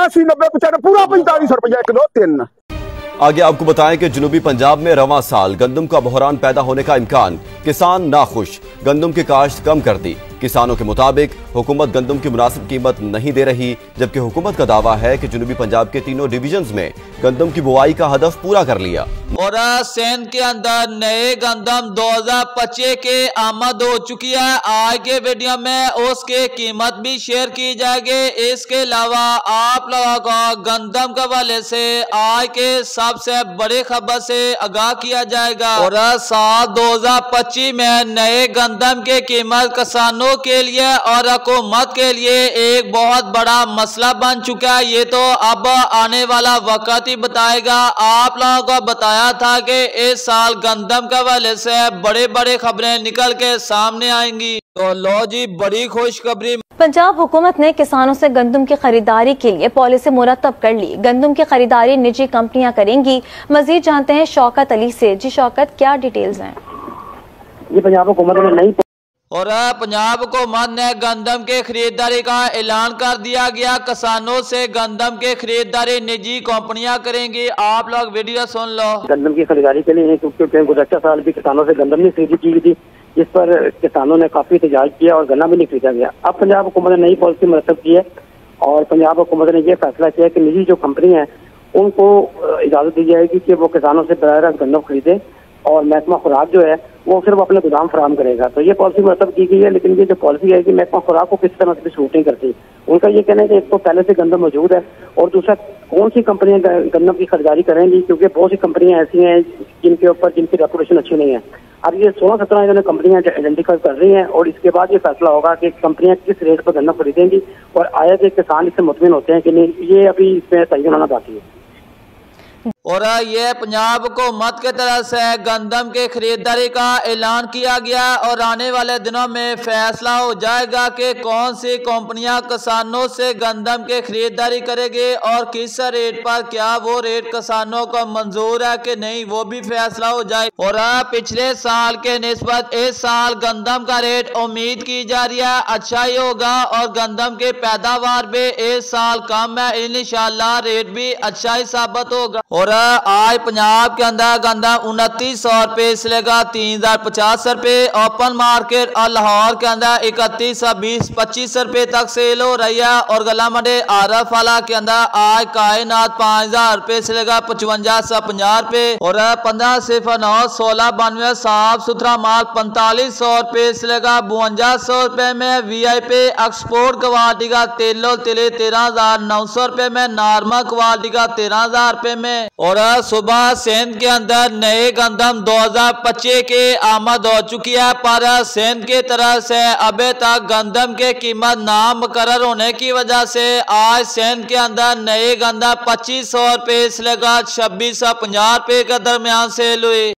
80 90 95 पूरा 4500 रुपया 1 2 3। आगे आपको बताएं कि जनूबी पंजाब में रवां साल गंदम का बहरान पैदा होने का इम्कान, किसान नाखुश, गंदम की काश्त कम कर दी। किसानों के मुताबिक हुकूमत गंदम की मुनासिब कीमत नहीं दे रही, जबकि हुकूमत का दावा है कि जनूबी पंजाब के तीनों डिवीजन्स में गंदम की बुआई का हदफ पूरा कर लिया। और सिंध के अंदर नए गंदम 2025 के आमद हो चुकी है। आज के वीडियो में उसके कीमत भी शेयर की जाएगी। इसके अलावा आप लोगों को गंदम के हवाले से आज के सबसे बड़ी खबर से आगाह किया जाएगा। और साल 2025 में नए गंदम की कीमत किसानों के लिए और हुकूमत के लिए एक बहुत बड़ा मसला बन चुका है। ये तो अब आने वाला वक्त ही बताएगा। आप लोगों को बताया था कि इस साल गंदम के हवाले से बड़े बड़े खबरें निकल के सामने आएंगी। तो लो जी, बड़ी खुशखबरी। पंजाब हुकूमत ने किसानों से गंदम की खरीदारी के लिए पॉलिसी मुरतब कर ली। गंदम की खरीदारी निजी कंपनियां करेंगी। मजीद जानते हैं शौकत अली से। जी शौकत, क्या डिटेल्स हैं? ये पंजाब हुकूमत ने नई और पंजाब हुकूमत ने गंदम के खरीदारी का ऐलान कर दिया गया। किसानों से गंदम के खरीदारी निजी कंपनियां करेंगी। आप लोग वीडियो सुन लो। गंदम की खरीदारी के लिए क्योंकि गुज़श्ता साल भी किसानों से गंदम नहीं खरीदी की गई, जिस पर किसानों ने काफी एहतजाज किया और गन्ना भी नहीं खरीदा गया। अब पंजाब हुकूमत ने नई पॉलिसी मुरतब की है और पंजाब हुकूमत ने यह फैसला किया कि निजी जो कंपनी है उनको इजाजत दी जाएगी कि वो किसानों से बराह रास्त गन्ना खरीदे और महकमा खुराक जो है वो सिर्फ अपने गोदाम फराहम करेगा। तो ये पॉलिसी मुरतब की गई है, लेकिन ये जो पॉलिसी है कि महकमा खुराक को किस तरह से छूट नहीं करती। उनका ये कहना है कि एक तो पहले से गंदम मौजूद है और दूसरा कौन सी कंपनियां गंदम की खरीदारी करेंगी, क्योंकि बहुत सी कंपनियां ऐसी हैं जिनके ऊपर जिनकी रेपुटेशन अच्छी नहीं है। अब ये 16-17 इन्होंने कंपनियां आइडेंटिफाई कर रही हैं और इसके बाद ये फैसला होगा कि कंपनियां किस रेट पर गन्ना खरीदेंगी और आया कि किसान इससे मुतमिन होते हैं कि नहीं, ये अभी इसमें तयन होना बाकी है। और ये पंजाब हुकूमत के तरफ से गंदम के खरीदारी का ऐलान किया गया और आने वाले दिनों में फैसला हो जाएगा कि कौन सी कंपनियां किसानों से गंदम के खरीदारी करेगी और किस रेट पर, क्या वो रेट किसानों को मंजूर है कि नहीं, वो भी फैसला हो जाए। और पिछले साल के निस्बत इस साल गंदम का रेट उम्मीद की जा रही है अच्छा ही होगा और गंदम की पैदावार भी इस साल कम है। इंशाअल्लाह रेट भी अच्छा ही साबित होगा। और आज पंजाब के अंदर गंदम 2900 रुपये से लेकर 3050 रुपये ओपन मार्केट और लाहौर के अंदर 3120-25 रुपये तक सेल हो रही है। और गला मंडी आरफ वाला के अंदर आज कायनात 5000 रुपये से लेकर 5550 रुपये और 1509 1692 साफ सुथरा माल 4500 रुपये से लेकर 5200 रुपये में। VIP एक्सपोर्ट क्वालिटी का तेलो तिले 13900 रुपये में, नॉर्मल क्वालिटी का 13000 रुपये में। और सुबह सिंध के अंदर नए गंदम 2025 के आमद हो चुकी है, पर सिंध की तरफ से अभी तक गंदम के कीमत नामुकर्रर होने की वजह से आज सिंध के अंदर नए गंदम 2500 रुपये से लेकर 2650 रुपये के दरमियान सेल हुई।